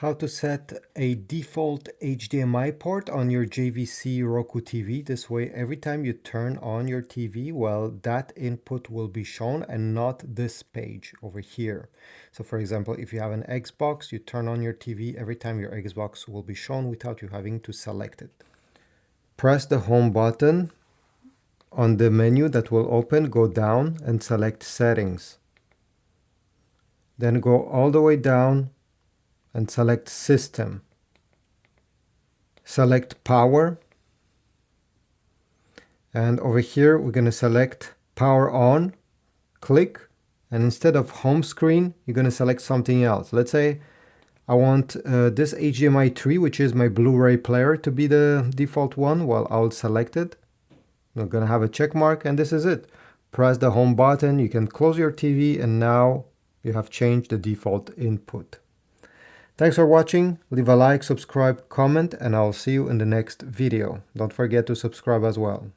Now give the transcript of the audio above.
How to set a default HDMI port on your JVC Roku TV. This way, every time you turn on your TV, well, that input will be shown and not this page over here. So for example, if you have an Xbox, you turn on your TV, every time your Xbox will be shown without you having to select it. Press the home button. On the menu that will open, go down and select settings. Then go all the way down and select System. Select Power. And over here, we're going to select Power On. Click. And instead of home screen, you're going to select something else. Let's say I want this HDMI 3, which is my Blu-ray player, to be the default one. Well, I'll select it. I'm going to have a check mark, and this is it. Press the home button. You can close your TV, and now you have changed the default input. Thanks for watching. Leave a like, subscribe, comment, and I'll see you in the next video. Don't forget to subscribe as well.